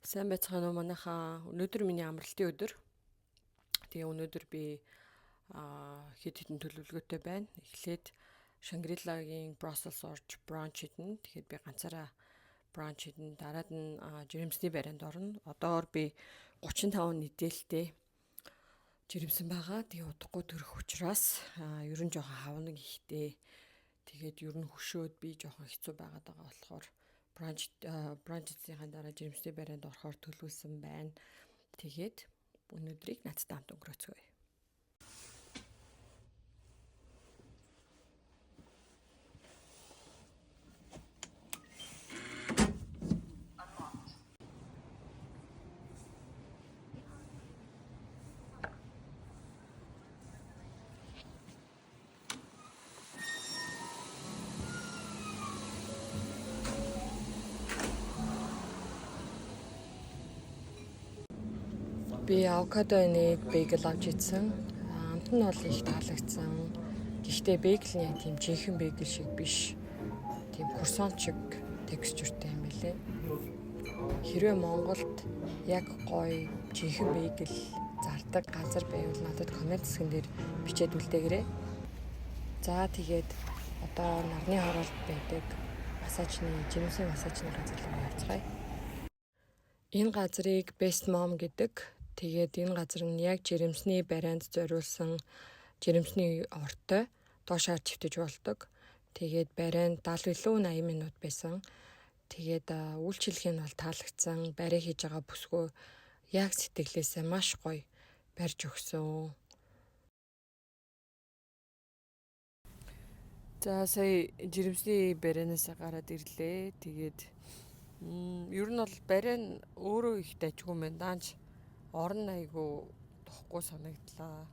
Сайн байцгаана уу манайхаа. Өнөөдөр миний амралтын өдөр. Тэгээ өнөөдөр би хэд хэдэн төлөвлөгөөтэй байна. Эхлээд Шангрилагийн Brussels орж бранч идэнэ. Тэгэхээр би ганцаараа бранч идэнэ. Дараад нь жирэмсний барианд орно. Одоор би 35 нийтээлтэй жирэмсэн байгаа. Тэгээ удахгүй төрөх учраас ер нь жоохон хавна гэхдээ тэгээд ер нь хөшөөд би жоохон хэцүү байгаад байгаа болохоор бранчийнхаа дараа жирэмсний барианд орохоор төлөвлөсөн байна. Тэгээд өнөөдрийг надтай хамт өнгөрөөцгөөе. Би авокадо нэг бейгл авч идсэн. Амт нь бол их таалагдсан. Гэхдээ бейгл нь яг тийм жинхэнэ бейгл шиг биш. Тийм круассан шиг текстуртэй юм билээ. Хэрвээ Монголд яг гоё жинхэнэ бейгл зардаг газар байвал надад комент хэсгэн дээр бичээд үлдээгээрэй. За тэгээд одоо нарны хороолт байдаг жирэмсний массажны газар руу явцгаая. Энэ газрыг Best Mom гэдэг. Тэгээд энэ газар нь яг жирэмсний барианд зориулсан жирэмсний ортой доошоор чивтэж болдог. Тэгээд барианд 70 илүү 80 минут байсан. Тэгээд үйлчилгээ нь бол таалагдсан. Барай хийж байгаа бүсгүй яг сэтгэлээсээ маш гоё барьж өгсөн. За сая жирэмсний барианаас гараад ирлээ. Тэгээд ер нь бол барай нь өөрөө их дажгүй юм даанч орон айгу тохгүй санагдлаа.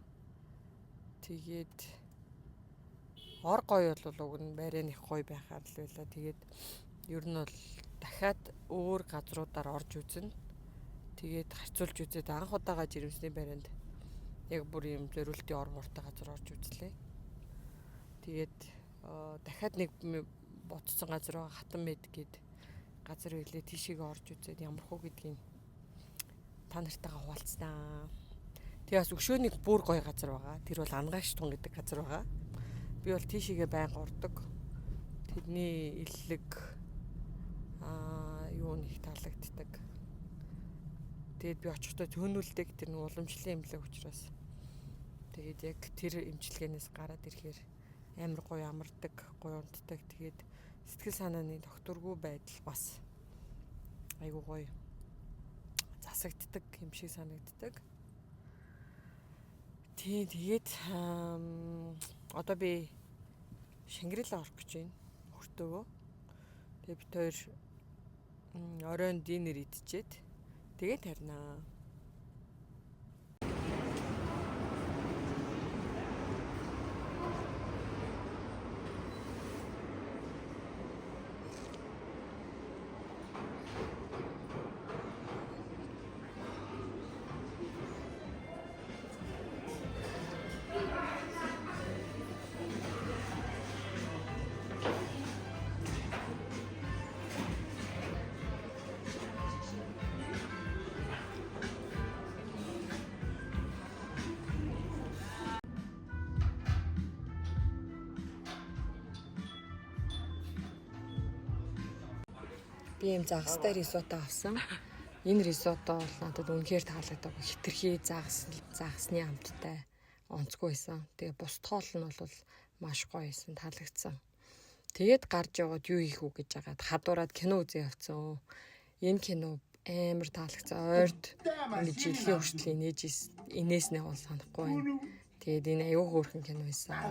Тэгээд ор гоё бол уг нь барай нь их гоё байхаар л байлаа. Тэгээд ер нь бол дахиад өөр газруудаар орж үзнэ. Тэгээд харьцуулж үзээд анх удаага жирэмсний барианд яг бүр юм зориултын ор мортой газар орж үзлээ. Тэгээд дахиад нэг ботцсон газар байгаа хатан мэд гээд газар байлээ. Тийшээ орж үзээд ямар хөө гэдгийг та нартайгаа хуваалцсан. Тэгээ бас өшөөний бүр гоё газар байгаа. Тэр бол Ангаагч тун гэдэг газар байгаа. Би бол тийшээгээ байнга ордог. Тэдний иллэг юу нэг таалагддаг. Тэгээд би очихдоо төөнүүлдэг тэр нэг уламжлалын имлэг учраас. Тэгээд яг тэр имчилгээнээс гараад ирэхээр амар гоё амардаг, гоё унтдаг. Тэгээд сэтгэл санааны докторгүй байдал бас айгуу гоё засагддаг юм шиг санагддаг. Тэгээд одоо би Шангрила орох гэж байна. Хүртөөгөө. Тэгээд бид хоёр оройн динер идчихэд тэгээд тарнаа. Би юм загастай ризотто авсан. Энэ ризотто бол надад үнэхээр таалагдав. Хитрхи загасны амттай онцгүй байсан. Тэгээ бус тоол нь бол маш гоё байсан, таалагдсан. Тэгээд гарч яваад юу хийх үү гэж хагаад хадуураад кино үзээ явцсан. Энэ кино амар таалагдсан. Ойрд ингээд жилийн хүртэл инээс нэг бол санахгүй байна. Тэгээд энэ аюу хөөрхөн кино байсан.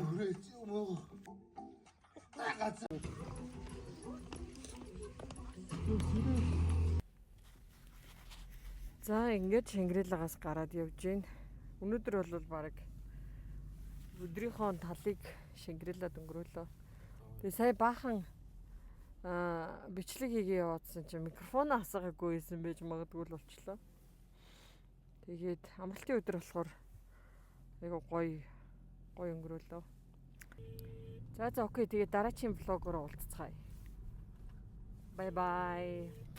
За ингээд Шангрилагаас гараад явж гин. Өнөөдөр бол баг өдрийнхөө талыг Шангрилад өнгөрөөлөө. Тэгээ сая баахан бичлэг хийгээ яваадсан чинь микрофон асаагаагүй байсан байж магадгүй л болчлоо. Тэгээд амралтын өдөр болохоор айгу гоё өнгөрөөлөө. За окей, тэгээд дараагийн влогоор уулзцгаая. Bye bye.